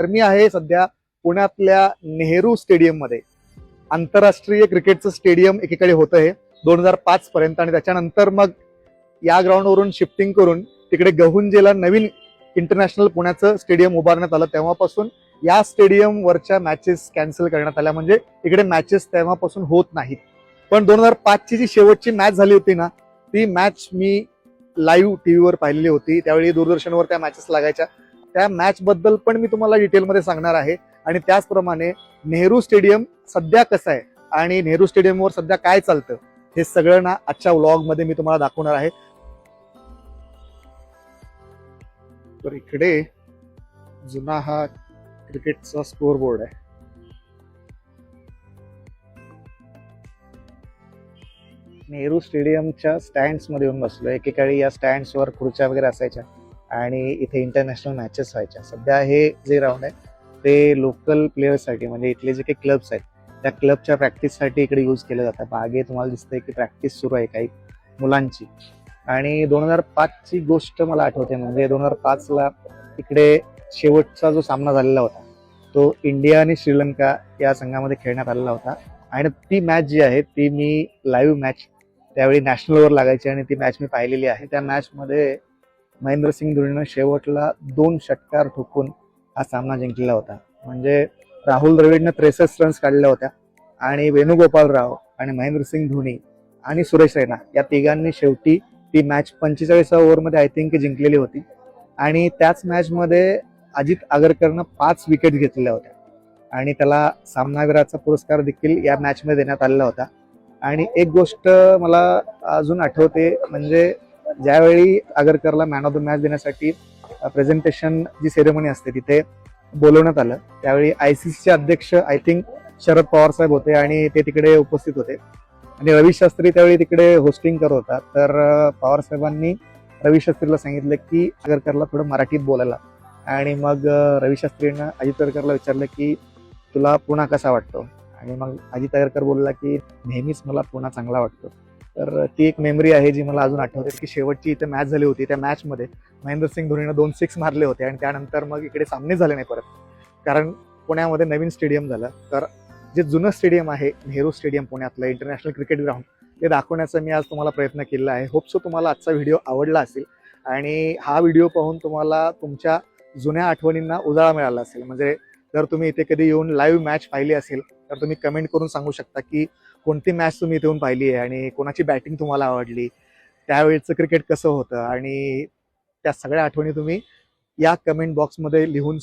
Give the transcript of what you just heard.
तर मी आहे सध्या पुण्यातल्या नेहरू स्टेडियममध्ये. आंतरराष्ट्रीय क्रिकेटचं स्टेडियम एकीकडे होतं हे 2005 पर्यंत, आणि त्याच्यानंतर मग या ग्राउंडवरून शिफ्टिंग करून तिकडे गहुंजेला नवीन इंटरनॅशनल पुण्याचं स्टेडियम उभारण्यात आलं. तेव्हापासून या स्टेडियमवरच्या मॅचेस कॅन्सल करण्यात आल्या, म्हणजे इकडे मॅचेस तेव्हापासून होत नाहीत. पण 2005 ची जी शेवटची मॅच झाली होती ना, ती मॅच मी लाईव्ह टीव्हीवर पाहिलेली होती. त्यावेळी दूरदर्शनवर त्या मॅचेस लागायच्या. त्या मॅच बद्दल पण मी तुम्हाला डिटेलमध्ये सांगणार आहे, आणि त्याचप्रमाणे नेहरू स्टेडियम सध्या कसं आहे आणि नेहरू स्टेडियमवर सध्या काय चालतं हे सगळं ना आजच्या व्लॉगमध्ये मी तुम्हाला दाखवणार आहे. तर इकडे जुना हा क्रिकेटचा स्कोअर बोर्ड आहे. नेहरू स्टेडियमच्या स्टँड्समध्ये येऊन बसलो. एकेकाळी या स्टँड्सवर खुर्च्या वगैरे असायच्या आणि इथे इंटरनॅशनल मॅचेस व्हायच्या. सध्या हे जे ग्राउंड आहे ते लोकल प्लेयर्ससाठी, म्हणजे इथले जे काही क्लब्स आहेत त्या क्लबच्या प्रॅक्टिससाठी इकडे यूज केलं जातं. मागे तुम्हाला दिसतंय की प्रॅक्टिस सुरू आहे काही मुलांची. आणि 2005 ची गोष्ट मला आठवते, म्हणजे 2005 ला इकडे शेवटचा जो सामना झालेला होता तो इंडिया आणि श्रीलंका या संघामध्ये खेळण्यात आलेला होता. आणि ती मॅच जी आहे ती मी लाईव्ह मॅच त्यावेळी नॅशनलवर लागायची आणि ती मॅच मी पाहिलेली आहे. त्या मॅचमध्ये महेंद्रसिंग धोनीनं शेवटला 2 षटकार ठोकून हा सामना जिंकलेला होता. म्हणजे राहुल द्रविडनं 63 रन्स काढल्या होत्या आणि वेणुगोपाल राव आणि महेंद्रसिंग धोनी आणि सुरेश रैना या तिघांनी शेवटी ती मॅच 45व्या ओव्हरमध्ये आय थिंक जिंकलेली होती. आणि त्याच मॅचमध्ये अजित आगरकरनं 5 विकेट घेतलेल्या होत्या आणि त्याला सामनावीराचा पुरस्कार देखील या मॅचमध्ये देण्यात आलेला होता. आणि एक गोष्ट मला अजून आठवते, म्हणजे ज्यावेळी आगरकरला मॅन ऑफ द मॅच देण्यासाठी प्रेझेंटेशन जी सेरेमनी असते तिथे बोलवण्यात आलं, त्यावेळी ICCचे अध्यक्ष आय थिंक शरद पवार साहेब होते आणि ते तिकडे उपस्थित होते. आणि रवी शास्त्री त्यावेळी तिकडे होस्टिंग करत होता. तर पवार साहेबांनी रवी शास्त्रीला सांगितलं की आगरकरला थोडं मराठीत बोलायला. आणि मग रवी शास्त्रीनं अजित आगरकरला विचारलं की तुला पुणा कसा वाटतो, आणि मग अजित आगरकर बोलला की नेहमीच मला पुणा चांगला वाटतो. तर ती एक मेमरी आहे जी मला अजून आठवते की शेवटची इथे मॅच झाली होती. त्या मॅचमध्ये महेंद्रसिंग धोनीनं 2 6 मारले होते आणि त्यानंतर मग इकडे सामने झाले नाही परत, कारण पुण्यामध्ये नवीन स्टेडियम झालं. तर जे जुनं स्टेडियम आहे नेहरू स्टेडियम पुण्यातलं इंटरनॅशनल क्रिकेट ग्राउंड, ते दाखवण्याचा मी आज तुम्हाला प्रयत्न केला आहे. होप सो तुम्हाला आजचा व्हिडिओ आवडला असेल आणि हा व्हिडिओ पाहून तुम्हाला तुमच्या जुन्या आठवणींना उजाळा मिळाला असेल. म्हणजे जर तुम्ही इथे कधी येऊन लाईव्ह मॅच पाहिली असेल तर तुम्ही कमेंट करून सांगू शकता की कोणती मॅच तुम्ही इथे येऊन पाहिली आहे आणि कोणाची बॅटिंग तुम्हाला आवडली, त्यावेळेचं क्रिकेट कसं होतं, आणि त्या सगळ्या आठवणी तुम्ही या कमेंट बॉक्समध्ये लिहून